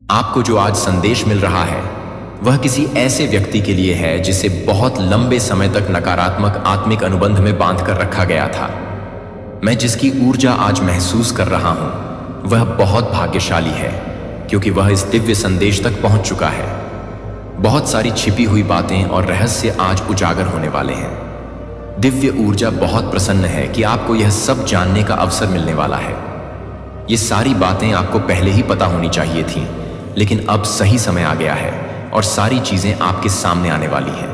आपको जो आज संदेश मिल रहा है वह किसी ऐसे व्यक्ति के लिए है जिसे बहुत लंबे समय तक नकारात्मक आत्मिक अनुबंध में बांध कर रखा गया था। मैं जिसकी ऊर्जा आज महसूस कर रहा हूं वह बहुत भाग्यशाली है क्योंकि वह इस दिव्य संदेश तक पहुंच चुका है। बहुत सारी छिपी हुई बातें और रहस्य आज उजागर होने वाले हैं। दिव्य ऊर्जा बहुत प्रसन्न है कि आपको यह सब जानने का अवसर मिलने वाला है। ये सारी बातें आपको पहले ही पता होनी चाहिए थीं, लेकिन अब सही समय आ गया है और सारी चीजें आपके सामने आने वाली हैं।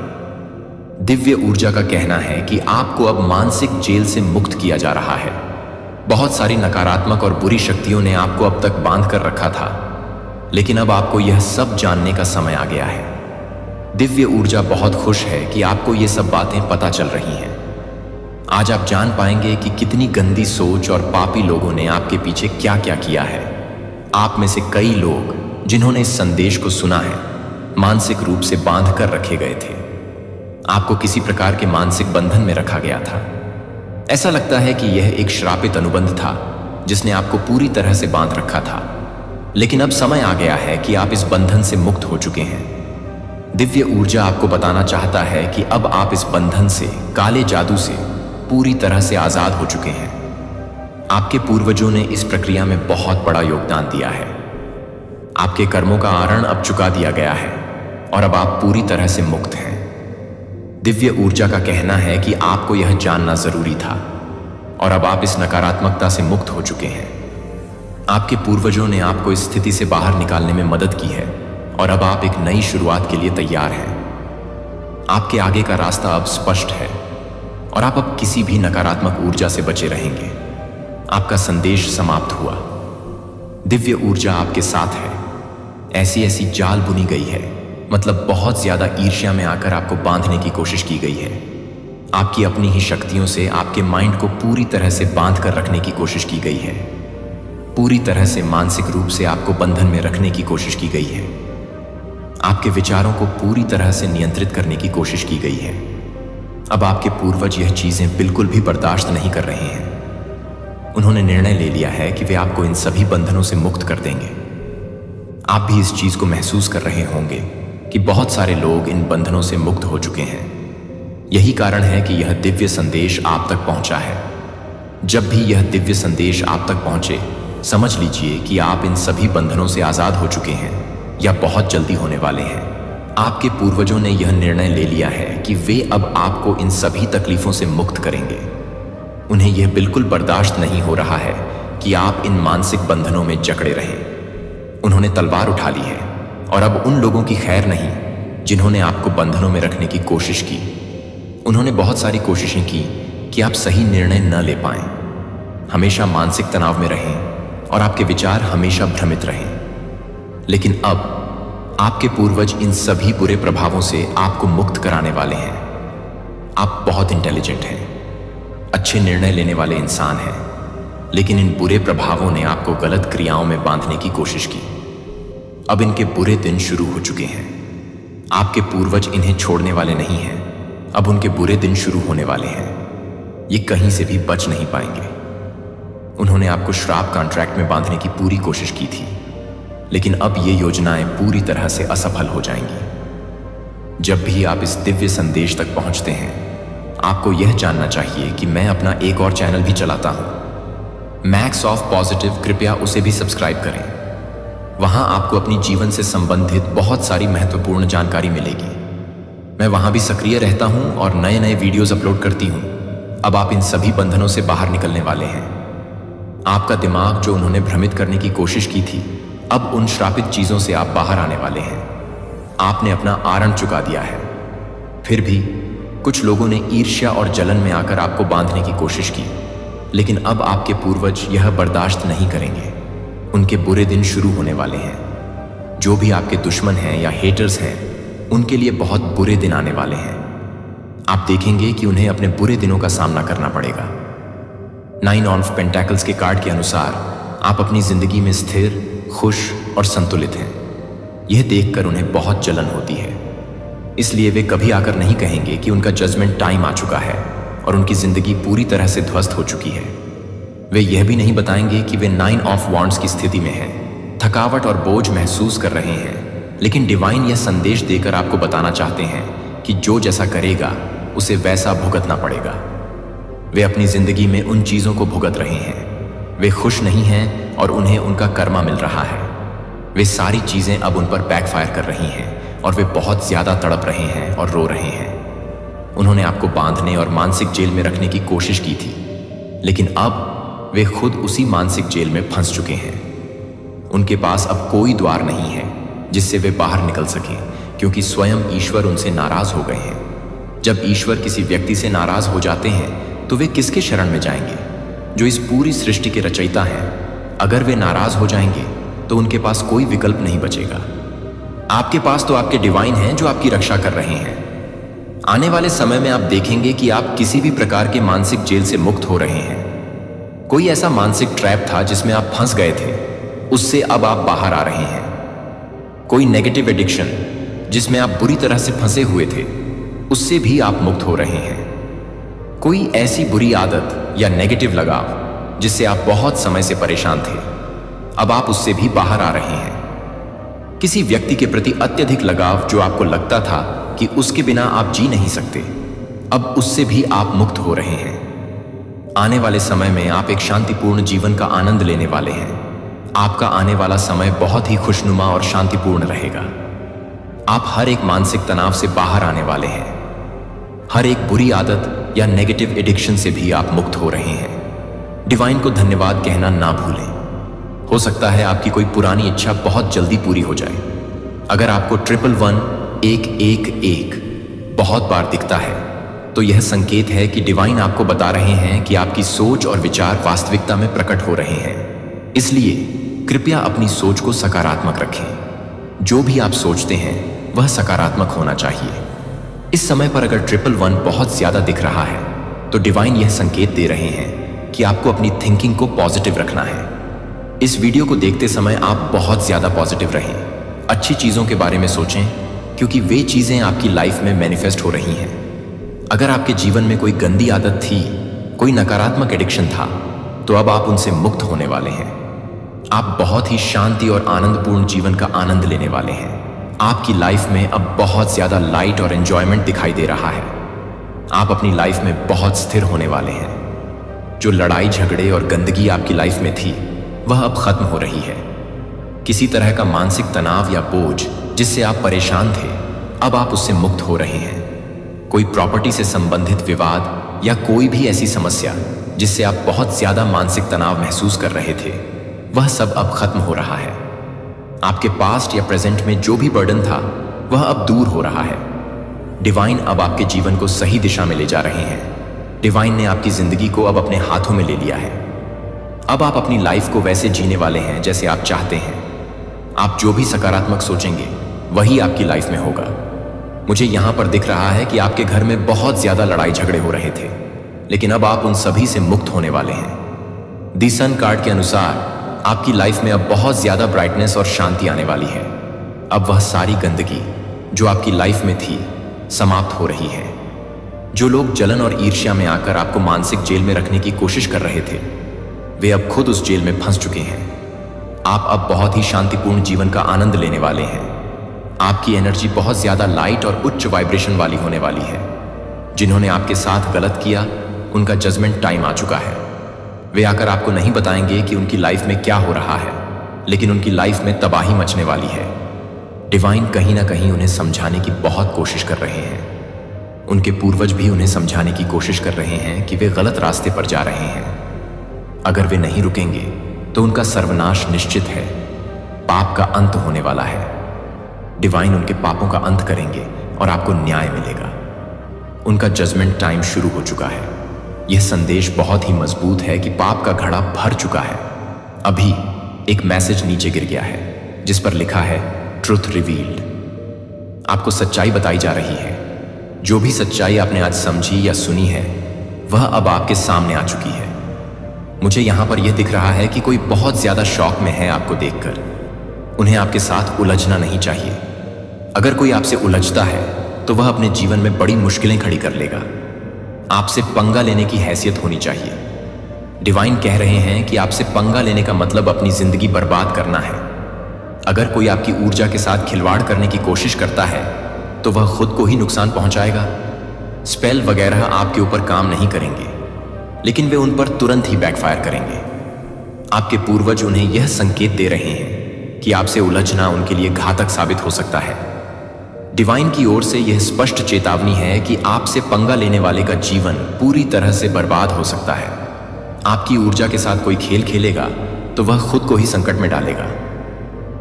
दिव्य ऊर्जा का कहना है कि आपको अब मानसिक जेल से मुक्त किया जा रहा है। बहुत सारी नकारात्मक और बुरी शक्तियों ने आपको अब तक बांध कर रखा था, लेकिन अब आपको यह सब जानने का समय आ गया है। दिव्य ऊर्जा बहुत खुश है कि आपको ये सब बातें पता चल रही हैं। आज आप जान पाएंगे कि कितनी गंदी सोच और पापी लोगों ने आपके पीछे क्या क्या किया है। आप में से कई लोग जिन्होंने इस संदेश को सुना है मानसिक रूप से बांध कर रखे गए थे। आपको किसी प्रकार के मानसिक बंधन में रखा गया था। ऐसा लगता है कि यह एक श्रापित अनुबंध था जिसने आपको पूरी तरह से बांध रखा था, लेकिन अब समय आ गया है कि आप इस बंधन से मुक्त हो चुके हैं। दिव्य ऊर्जा आपको बताना चाहता है कि अब आप इस बंधन से, काले जादू से पूरी तरह से आजाद हो चुके हैं। आपके पूर्वजों ने इस प्रक्रिया में बहुत बड़ा योगदान दिया है। आपके कर्मों का आरण अब चुका दिया गया है और अब आप पूरी तरह से मुक्त हैं। दिव्य ऊर्जा का कहना है कि आपको यह जानना जरूरी था और अब आप इस नकारात्मकता से मुक्त हो चुके हैं। आपके पूर्वजों ने आपको इस स्थिति से बाहर निकालने में मदद की है और अब आप एक नई शुरुआत के लिए तैयार हैं। आपके आगे का रास्ता अब स्पष्ट है और आप अब किसी भी नकारात्मक ऊर्जा से बचे रहेंगे। आपका संदेश समाप्त हुआ। दिव्य ऊर्जा आपके साथ है। ऐसी ऐसी जाल बुनी गई है, मतलब बहुत ज्यादा ईर्ष्या में आकर आपको बांधने की कोशिश की गई है। आपकी अपनी ही शक्तियों से आपके माइंड को पूरी तरह से बांध कर रखने की कोशिश की गई है। पूरी तरह से मानसिक रूप से आपको बंधन में रखने की कोशिश की गई है। आपके विचारों को पूरी तरह से नियंत्रित करने की कोशिश की गई है। अब आपके पूर्वज यह चीजें बिल्कुल भी बर्दाश्त नहीं कर रहे हैं। उन्होंने निर्णय ले लिया है कि वे आपको इन सभी बंधनों से मुक्त कर देंगे। आप भी इस चीज को महसूस कर रहे होंगे कि बहुत सारे लोग इन बंधनों से मुक्त हो चुके हैं। यही कारण है कि यह दिव्य संदेश आप तक पहुंचा है। जब भी यह दिव्य संदेश आप तक पहुंचे, समझ लीजिए कि आप इन सभी बंधनों से आजाद हो चुके हैं या बहुत जल्दी होने वाले हैं। आपके पूर्वजों ने यह निर्णय ले लिया है कि वे अब आपको इन सभी तकलीफों से मुक्त करेंगे। उन्हें यह बिल्कुल बर्दाश्त नहीं हो रहा है कि आप इन मानसिक बंधनों में जकड़े रहें। उन्होंने तलवार उठा ली है और अब उन लोगों की खैर नहीं जिन्होंने आपको बंधनों में रखने की कोशिश की। उन्होंने बहुत सारी कोशिशें की कि आप सही निर्णय न ले पाएं, हमेशा मानसिक तनाव में रहें और आपके विचार हमेशा भ्रमित रहें। लेकिन अब आपके पूर्वज इन सभी बुरे प्रभावों से आपको मुक्त कराने वाले हैं। आप बहुत इंटेलिजेंट हैं, अच्छे निर्णय लेने वाले इंसान हैं, लेकिन इन बुरे प्रभावों ने आपको गलत क्रियाओं में बांधने की कोशिश की। अब इनके बुरे दिन शुरू हो चुके हैं। आपके पूर्वज इन्हें छोड़ने वाले नहीं हैं। अब उनके बुरे दिन शुरू होने वाले हैं। ये कहीं से भी बच नहीं पाएंगे। उन्होंने आपको श्राप कॉन्ट्रैक्ट में बांधने की पूरी कोशिश की थी, लेकिन अब ये योजनाएं पूरी तरह से असफल हो जाएंगी। जब भी आप इस दिव्य संदेश तक पहुंचते हैं, आपको यह जानना चाहिए कि मैं अपना एक और चैनल भी चलाता हूं, मैक्स ऑफ पॉजिटिव। कृपया उसे भी सब्सक्राइब करें। वहां आपको अपनी जीवन से संबंधित बहुत सारी महत्वपूर्ण जानकारी मिलेगी। मैं वहां भी सक्रिय रहता हूं और नए नए वीडियोस अपलोड करती हूं। अब आप इन सभी बंधनों से बाहर निकलने वाले हैं। आपका दिमाग जो उन्होंने भ्रमित करने की कोशिश की थी, अब उन श्रापित चीजों से आप बाहर आने वाले हैं। आपने अपना आरण चुका दिया है। फिर भी कुछ लोगों ने ईर्ष्या और जलन में आकर आपको बांधने की कोशिश की, लेकिन अब आपके पूर्वज यह बर्दाश्त नहीं करेंगे। उनके बुरे दिन शुरू होने वाले हैं। जो भी आपके दुश्मन हैं या हेटर्स हैं, उनके लिए बहुत बुरे दिन आने वाले हैं। आप देखेंगे कि उन्हें अपने बुरे दिनों का सामना करना पड़ेगा। 9 ऑफ पेंटेकल्स के कार्ड के अनुसार आप अपनी जिंदगी में स्थिर, खुश और संतुलित हैं। यह देखकर उन्हें बहुत जलन होती है। इसलिए वे कभी आकर नहीं कहेंगे कि उनका जजमेंट टाइम आ चुका है और उनकी जिंदगी पूरी तरह से ध्वस्त हो चुकी है। वे यह भी नहीं बताएंगे कि वे 9 ऑफ वॉन्ड्स की स्थिति में हैं, थकावट और बोझ महसूस कर रहे हैं, लेकिन डिवाइन यह संदेश देकर आपको बताना चाहते हैं कि जो जैसा करेगा उसे वैसा भुगतना पड़ेगा। वे अपनी जिंदगी में उन चीजों को भुगत रहे हैं। वे खुश नहीं हैं और उन्हें उनका कर्मा मिल रहा है। वे सारी चीजें अब उन पर बैकफायर कर रही हैं और वे बहुत ज्यादा तड़प रहे हैं और रो रहे हैं। उन्होंने आपको बांधने और मानसिक जेल में रखने की कोशिश की थी, लेकिन अब वे खुद उसी मानसिक जेल में फंस चुके हैं। उनके पास अब कोई द्वार नहीं है जिससे वे बाहर निकल सकें, क्योंकि स्वयं ईश्वर उनसे नाराज हो गए हैं। जब ईश्वर किसी व्यक्ति से नाराज हो जाते हैं तो वे किसके शरण में जाएंगे, जो इस पूरी सृष्टि के रचयिता हैं। अगर वे नाराज हो जाएंगे तो उनके पास कोई विकल्प नहीं बचेगा। आपके पास तो आपके डिवाइन हैं जो आपकी रक्षा कर रहे हैं। आने वाले समय में आप देखेंगे कि आप किसी भी प्रकार के मानसिक जेल से मुक्त हो रहे हैं। कोई ऐसा मानसिक ट्रैप था जिसमें आप फंस गए थे, उससे अब आप बाहर आ रहे हैं। कोई नेगेटिव एडिक्शन जिसमें आप बुरी तरह से फंसे हुए थे, उससे भी आप मुक्त हो रहे हैं। कोई ऐसी बुरी आदत या नेगेटिव लगाव जिससे आप बहुत समय से परेशान थे, अब आप उससे भी बाहर आ रहे हैं। किसी व्यक्ति के प्रति अत्यधिक लगाव जो आपको लगता था कि उसके बिना आप जी नहीं सकते, अब उससे भी आप मुक्त हो रहे हैं। आने वाले समय में आप एक शांतिपूर्ण जीवन का आनंद लेने वाले हैं। आपका आने वाला समय बहुत ही खुशनुमा और शांतिपूर्ण रहेगा। आप हर एक मानसिक तनाव से बाहर आने वाले हैं। हर एक बुरी आदत या नेगेटिव एडिक्शन से भी आप मुक्त हो रहे हैं। डिवाइन को धन्यवाद कहना ना भूलें। हो सकता है आपकी कोई पुरानी इच्छा बहुत जल्दी पूरी हो जाए। अगर आपको 111 बहुत बार दिखता है तो यह संकेत है कि डिवाइन आपको बता रहे हैं कि आपकी सोच और विचार वास्तविकता में प्रकट हो रहे हैं। इसलिए कृपया अपनी सोच को सकारात्मक रखें। जो भी आप सोचते हैं वह सकारात्मक होना चाहिए। इस समय पर अगर 111 बहुत ज्यादा दिख रहा है तो डिवाइन यह संकेत दे रहे हैं कि आपको अपनी थिंकिंग को पॉजिटिव रखना है। इस वीडियो को देखते समय आप बहुत ज्यादा पॉजिटिव रहें। अच्छी चीजों के बारे में सोचें, क्योंकि वे चीजें आपकी लाइफ में मैनिफेस्ट हो रही हैं। अगर आपके जीवन में कोई गंदी आदत थी, कोई नकारात्मक एडिक्शन था, तो अब आप उनसे मुक्त होने वाले हैं। आप बहुत ही शांति और आनंदपूर्ण जीवन का आनंद लेने वाले हैं। आपकी लाइफ में अब बहुत ज्यादा लाइट और एंजॉयमेंट दिखाई दे रहा है। आप अपनी लाइफ में बहुत स्थिर होने वाले हैं। जो लड़ाई झगड़े और गंदगी आपकी लाइफ में थी, वह अब खत्म हो रही है। किसी तरह का मानसिक तनाव या बोझ जिससे आप परेशान थे, अब आप उससे मुक्त हो रहे हैं। कोई प्रॉपर्टी से संबंधित विवाद या कोई भी ऐसी समस्या जिससे आप बहुत ज्यादा मानसिक तनाव महसूस कर रहे थे, वह सब अब खत्म हो रहा है। आपके पास्ट या प्रेजेंट में जो भी बर्डन था, वह अब दूर हो रहा है। डिवाइन अब आपके जीवन को सही दिशा में ले जा रहे हैं। डिवाइन ने आपकी जिंदगी को अब अपने हाथों में ले लिया है। अब आप अपनी लाइफ को वैसे जीने वाले हैं जैसे आप चाहते हैं। आप जो भी सकारात्मक सोचेंगे वही आपकी लाइफ में होगा। मुझे यहां पर दिख रहा है कि आपके घर में बहुत ज्यादा लड़ाई झगड़े हो रहे थे, लेकिन अब आप उन सभी से मुक्त होने वाले हैं। दी सन कार्ड के अनुसार आपकी लाइफ में अब बहुत ज्यादा ब्राइटनेस और शांति आने वाली है। अब वह सारी गंदगी जो आपकी लाइफ में थी समाप्त हो रही है। जो लोग जलन और ईर्ष्या में आकर आपको मानसिक जेल में रखने की कोशिश कर रहे थे, वे अब खुद उस जेल में फंस चुके हैं। आप अब बहुत ही शांतिपूर्ण जीवन का आनंद लेने वाले हैं। आपकी एनर्जी बहुत ज्यादा लाइट और उच्च वाइब्रेशन वाली होने वाली है। जिन्होंने आपके साथ गलत किया, उनका जजमेंट टाइम आ चुका है। वे आकर आपको नहीं बताएंगे कि उनकी लाइफ में क्या हो रहा है, लेकिन उनकी लाइफ में तबाही मचने वाली है। डिवाइन कहीं ना कहीं उन्हें समझाने की बहुत कोशिश कर रहे हैं। उनके पूर्वज भी उन्हें समझाने की कोशिश कर रहे हैं कि वे गलत रास्ते पर जा रहे हैं। अगर वे नहीं रुकेंगे तो उनका सर्वनाश निश्चित है। पाप का अंत होने वाला है। डिवाइन उनके पापों का अंत करेंगे और आपको न्याय मिलेगा। उनका जजमेंट टाइम शुरू हो चुका है। यह संदेश बहुत ही मजबूत है कि पाप का घड़ा भर चुका है। अभी एक मैसेज नीचे गिर गया है जिस पर लिखा है ट्रुथ रिवील्ड। आपको सच्चाई बताई जा रही है। जो भी सच्चाई आपने आज समझी या सुनी है, वह अब आपके सामने आ चुकी है। मुझे यहां पर यह दिख रहा है कि कोई बहुत ज्यादा शौक में है आपको देखकर। उन्हें आपके साथ उलझना नहीं चाहिए। अगर कोई आपसे उलझता है तो वह अपने जीवन में बड़ी मुश्किलें खड़ी कर लेगा। आपसे पंगा लेने की हैसियत होनी चाहिए। डिवाइन कह रहे हैं कि आपसे पंगा लेने का मतलब अपनी जिंदगी बर्बाद करना है। अगर कोई आपकी ऊर्जा के साथ खिलवाड़ करने की कोशिश करता है तो वह खुद को ही नुकसान पहुंचाएगा। स्पेल वगैरह आपके ऊपर काम नहीं करेंगे, लेकिन वे उन पर तुरंत ही बैकफायर करेंगे। आपके पूर्वज उन्हें यह संकेत दे रहे हैं कि आपसे उलझना उनके लिए घातक साबित हो सकता है। डिवाइन की ओर से यह स्पष्ट चेतावनी है कि आपसे पंगा लेने वाले का जीवन पूरी तरह से बर्बाद हो सकता है। आपकी ऊर्जा के साथ कोई खेल खेलेगा तो वह खुद को ही संकट में डालेगा।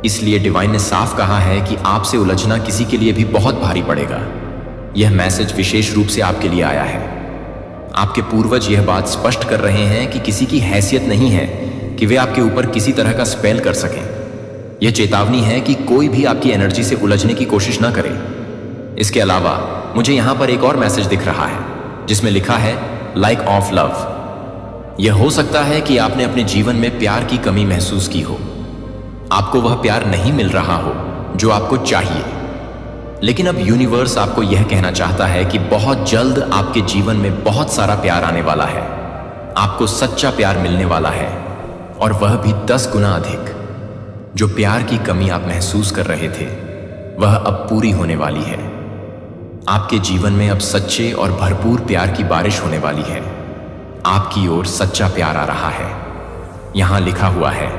इसलिए डिवाइन ने साफ कहा है कि आपसे उलझना किसी के लिए भी बहुत भारी पड़ेगा। यह मैसेज विशेष रूप से आपके लिए आया है। आपके पूर्वज यह बात स्पष्ट कर रहे हैं कि किसी की हैसियत नहीं है कि वे आपके ऊपर किसी तरह का स्पेल कर सकें। यह चेतावनी है कि कोई भी आपकी एनर्जी से उलझने की कोशिश ना करे। इसके अलावा मुझे यहां पर एक और मैसेज दिख रहा है जिसमें लिखा है लाइक ऑफ लव। यह हो सकता है कि आपने अपने जीवन में प्यार की कमी महसूस की हो। आपको वह प्यार नहीं मिल रहा हो जो आपको चाहिए, लेकिन अब यूनिवर्स आपको यह कहना चाहता है कि बहुत जल्द आपके जीवन में बहुत सारा प्यार आने वाला है। आपको सच्चा प्यार मिलने वाला है, और वह भी 10 गुना अधिक। जो प्यार की कमी आप महसूस कर रहे थे वह अब पूरी होने वाली है। आपके जीवन में अब सच्चे और भरपूर प्यार की बारिश होने वाली है। आपकी ओर सच्चा प्यार आ रहा है। यहां लिखा हुआ है,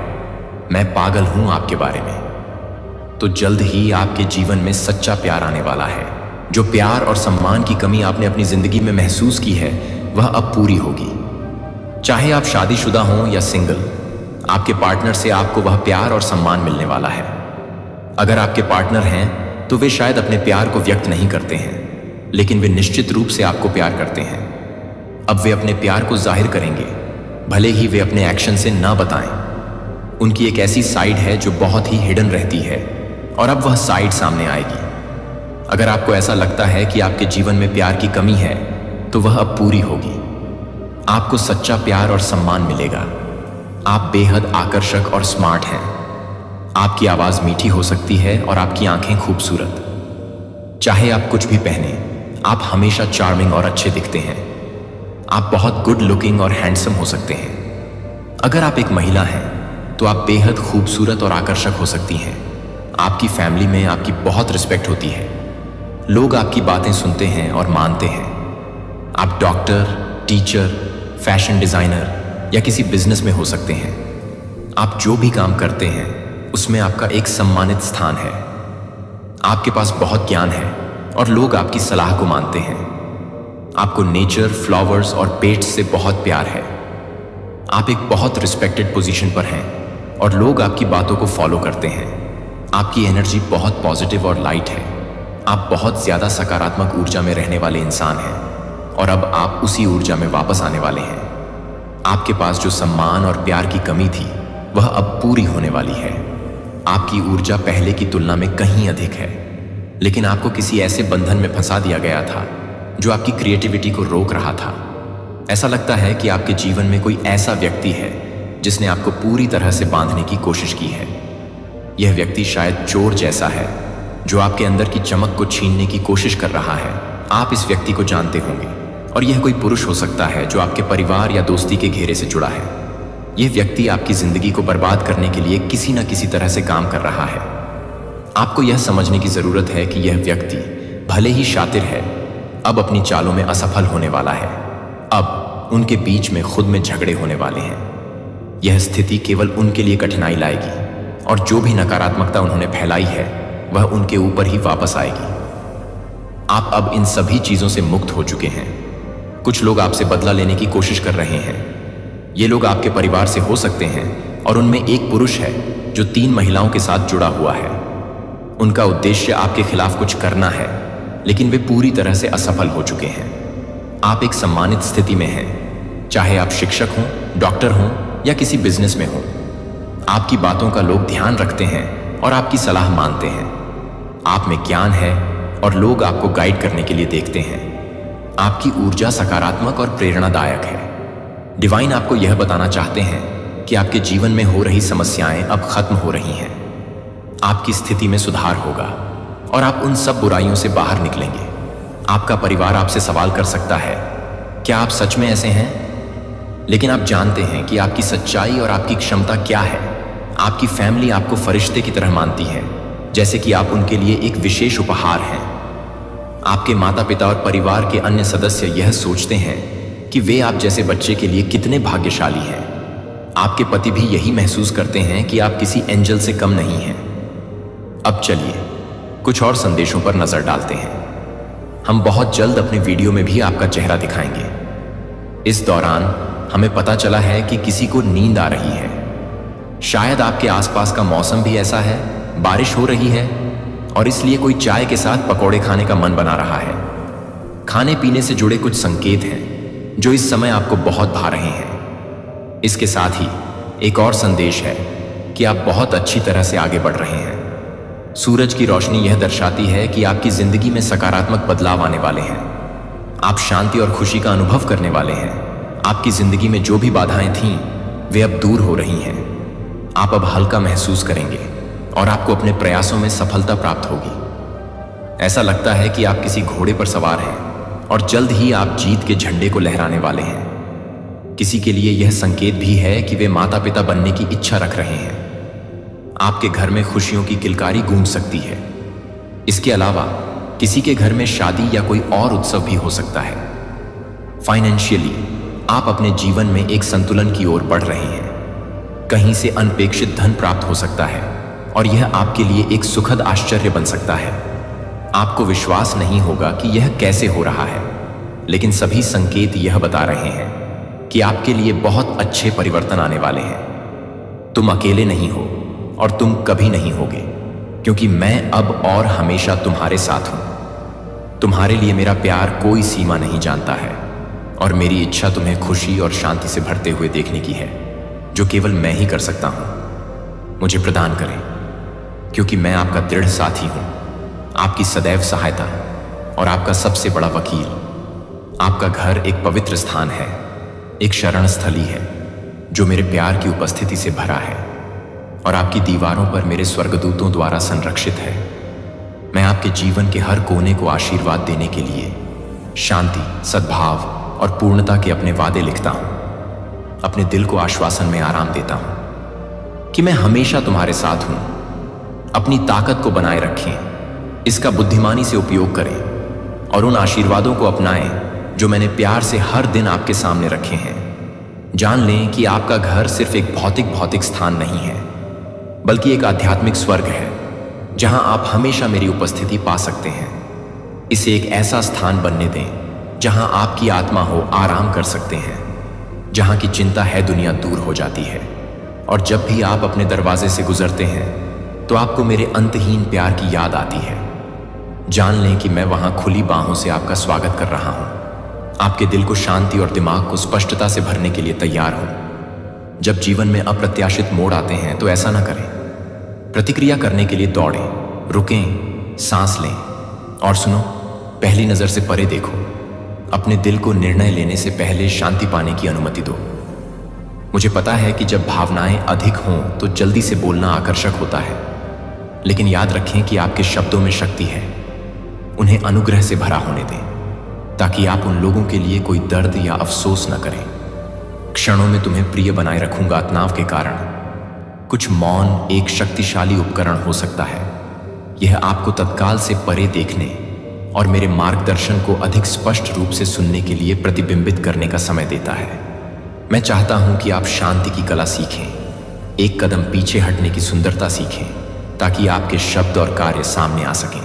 मैं पागल हूं आपके बारे में। तो जल्द ही आपके जीवन में सच्चा प्यार आने वाला है। जो प्यार और सम्मान की कमी आपने अपनी जिंदगी में महसूस की है वह अब पूरी होगी। चाहे आप शादीशुदा हों या सिंगल, आपके पार्टनर से आपको वह प्यार और सम्मान मिलने वाला है। अगर आपके पार्टनर हैं तो वे शायद अपने प्यार को व्यक्त नहीं करते हैं, लेकिन वे निश्चित रूप से आपको प्यार करते हैं। अब वे अपने प्यार को जाहिर करेंगे, भले ही वे अपने एक्शन से ना बताएं। उनकी एक ऐसी साइड है जो बहुत ही हिडन रहती है, और अब वह साइड सामने आएगी। अगर आपको ऐसा लगता है कि आपके जीवन में प्यार की कमी है तो वह अब पूरी होगी। आपको सच्चा प्यार और सम्मान मिलेगा। आप बेहद आकर्षक और स्मार्ट हैं। आपकी आवाज मीठी हो सकती है और आपकी आंखें खूबसूरत। चाहे आप कुछ भी पहने, आप हमेशा चार्मिंग और अच्छे दिखते हैं। आप बहुत गुड लुकिंग और हैंडसम हो सकते हैं। अगर आप एक महिला हैं तो आप बेहद खूबसूरत और आकर्षक हो सकती हैं। आपकी फैमिली में आपकी बहुत रिस्पेक्ट होती है। लोग आपकी बातें सुनते हैं और मानते हैं। आप डॉक्टर, टीचर, फैशन डिजाइनर या किसी बिजनेस में हो सकते हैं। आप जो भी काम करते हैं उसमें आपका एक सम्मानित स्थान है। आपके पास बहुत ज्ञान है और लोग आपकी सलाह को मानते हैं। आपको नेचर, फ्लावर्स और पेट्स से बहुत प्यार है। आप एक बहुत रिस्पेक्टेड पोजीशन पर हैं और लोग आपकी बातों को फॉलो करते हैं। आपकी एनर्जी बहुत पॉजिटिव और लाइट है। आप बहुत ज्यादा सकारात्मक ऊर्जा में रहने वाले इंसान हैं, और अब आप उसी ऊर्जा में वापस आने वाले हैं। आपके पास जो सम्मान और प्यार की कमी थी वह अब पूरी होने वाली है। आपकी ऊर्जा पहले की तुलना में कहीं अधिक है, लेकिन आपको किसी ऐसे बंधन में फंसा दिया गया था जो आपकी क्रिएटिविटी को रोक रहा था। ऐसा लगता है कि आपके जीवन में कोई ऐसा व्यक्ति है जिसने आपको पूरी तरह से बांधने की कोशिश की है। यह व्यक्ति शायद चोर जैसा है जो आपके अंदर की चमक को छीनने की कोशिश कर रहा है। आप इस व्यक्ति को जानते होंगे, और यह कोई पुरुष हो सकता है जो आपके परिवार या दोस्ती के घेरे से जुड़ा है। यह व्यक्ति आपकी जिंदगी को बर्बाद करने के लिए किसी न किसी तरह से काम कर रहा है। आपको यह समझने की जरूरत है कि यह व्यक्ति भले ही शातिर है, अब अपनी चालों में असफल होने वाला है। अब उनके बीच में खुद में झगड़े होने वाले हैं। यह स्थिति केवल उनके लिए कठिनाई लाएगी, और जो भी नकारात्मकता उन्होंने फैलाई है वह उनके ऊपर ही वापस आएगी। आप अब इन सभी चीजों से मुक्त हो चुके हैं। कुछ लोग आपसे बदला लेने की कोशिश कर रहे हैं। ये लोग आपके परिवार से हो सकते हैं, और उनमें एक पुरुष है जो 3 महिलाओं के साथ जुड़ा हुआ है। उनका उद्देश्य आपके खिलाफ कुछ करना है, लेकिन वे पूरी तरह से असफल हो चुके हैं। आप एक सम्मानित स्थिति में हैं, चाहे आप शिक्षक हों, डॉक्टर हों या किसी बिजनेस में हों। आपकी बातों का लोग ध्यान रखते हैं और आपकी सलाह मानते हैं। आप में ज्ञान है और लोग आपको गाइड करने के लिए देखते हैं। आपकी ऊर्जा सकारात्मक और प्रेरणादायक है। डिवाइन आपको यह बताना चाहते हैं कि आपके जीवन में हो रही समस्याएं अब खत्म हो रही हैं। आपकी स्थिति में सुधार होगा और आप उन सब बुराइयों से बाहर निकलेंगे। आपका परिवार आपसे सवाल कर सकता है, क्या आप सच में ऐसे हैं? लेकिन आप जानते हैं कि आपकी सच्चाई और आपकी क्षमता क्या है। आपकी फैमिली आपको फरिश्ते की तरह मानती है, जैसे कि आप उनके लिए एक विशेष उपहार हैं। आपके माता पिता और परिवार के अन्य सदस्य यह सोचते हैं कि वे आप जैसे बच्चे के लिए कितने भाग्यशाली हैं। आपके पति भी यही महसूस करते हैं कि आप किसी एंजल से कम नहीं हैं। अब चलिए कुछ और संदेशों पर नजर डालते हैं। हम बहुत जल्द अपने वीडियो में भी आपका चेहरा दिखाएंगे। इस दौरान हमें पता चला है कि किसी को नींद आ रही है। शायद आपके आसपास का मौसम भी ऐसा है, बारिश हो रही है और इसलिए कोई चाय के साथ पकौड़े खाने का मन बना रहा है। खाने पीने से जुड़े कुछ संकेत हैं जो इस समय आपको बहुत भा रहे हैं। इसके साथ ही एक और संदेश है कि आप बहुत अच्छी तरह से आगे बढ़ रहे हैं। सूरज की रोशनी यह दर्शाती है कि आपकी जिंदगी में सकारात्मक बदलाव आने वाले हैं। आप शांति और खुशी का अनुभव करने वाले हैं। आपकी जिंदगी में जो भी बाधाएं थीं वे अब दूर हो रही हैं। आप अब हल्का महसूस करेंगे और आपको अपने प्रयासों में सफलता प्राप्त होगी। ऐसा लगता है कि आप किसी घोड़े पर सवार हैं और जल्द ही आप जीत के झंडे को लहराने वाले हैं। किसी के लिए यह संकेत भी है कि वे माता पिता बनने की इच्छा रख रहे हैं। आपके घर में खुशियों की किलकारी गूंज सकती है। इसके अलावा किसी के घर में शादी या कोई और उत्सव भी हो सकता है। फाइनेंशियली आप अपने जीवन में एक संतुलन की ओर बढ़ रहे हैं। कहीं से अनपेक्षित धन प्राप्त हो सकता है और यह आपके लिए एक सुखद आश्चर्य बन सकता है। आपको विश्वास नहीं होगा कि यह कैसे हो रहा है, लेकिन सभी संकेत यह बता रहे हैं कि आपके लिए बहुत अच्छे परिवर्तन आने वाले हैं। तुम अकेले नहीं हो और तुम कभी नहीं होगे, क्योंकि मैं अब और हमेशा तुम्हारे साथ हूं। तुम्हारे लिए मेरा प्यार कोई सीमा नहीं जानता है और मेरी इच्छा तुम्हें खुशी और शांति से भरते हुए देखने की है, जो केवल मैं ही कर सकता हूं। मुझे प्रदान करें, क्योंकि मैं आपका दृढ़ साथी हूं, आपकी सदैव सहायता और आपका सबसे बड़ा वकील। आपका घर एक पवित्र स्थान है, एक शरण स्थली है जो मेरे प्यार की उपस्थिति से भरा है और आपकी दीवारों पर मेरे स्वर्गदूतों द्वारा संरक्षित है। मैं आपके जीवन के हर कोने को आशीर्वाद देने के लिए शांति, सद्भाव और पूर्णता के अपने वादे लिखता हूं। अपने दिल को आश्वासन में आराम देता हूं कि मैं हमेशा तुम्हारे साथ हूं। अपनी ताकत को बनाए रखें, इसका बुद्धिमानी से उपयोग करें और उन आशीर्वादों को अपनाएं जो मैंने प्यार से हर दिन आपके सामने रखे हैं। जान लें कि आपका घर सिर्फ एक भौतिक स्थान नहीं है, बल्कि एक आध्यात्मिक स्वर्ग है जहां आप हमेशा मेरी उपस्थिति पा सकते हैं। इसे एक ऐसा स्थान बनने दें जहां आपकी आत्मा हो आराम कर सकते हैं, जहां की चिंता है दुनिया दूर हो जाती है। और जब भी आप अपने दरवाजे से गुजरते हैं तो आपको मेरे अंतहीन प्यार की याद आती है। जान लें कि मैं वहां खुली बाहों से आपका स्वागत कर रहा हूं, आपके दिल को शांति और दिमाग को स्पष्टता से भरने के लिए तैयार हूं। जब जीवन में अप्रत्याशित मोड़ आते हैं तो ऐसा ना करें। प्रतिक्रिया करने के लिए दौड़ें, रुकें, सांस लें और सुनो, पहली नजर से परे देखो। अपने दिल को निर्णय लेने से पहले शांति पाने की अनुमति दो। मुझे पता है कि जब भावनाएं अधिक हों तो जल्दी से बोलना आकर्षक होता है, लेकिन याद रखें कि आपके शब्दों में शक्ति है। उन्हें अनुग्रह से भरा होने दें ताकि आप उन लोगों के लिए कोई दर्द या अफसोस न करें। क्षणों में तुम्हें प्रिय बनाए रखूंगा तनाव के कारण। कुछ मौन एक शक्तिशाली उपकरण हो सकता है। यह आपको तत्काल से परे देखने और मेरे मार्गदर्शन को अधिक स्पष्ट रूप से सुनने के लिए प्रतिबिंबित करने का समय देता है। मैं चाहता हूं कि आप शांति की कला सीखें, एक कदम पीछे हटने की सुंदरता सीखें, ताकि आपके शब्द और कार्य सामने आ सकें।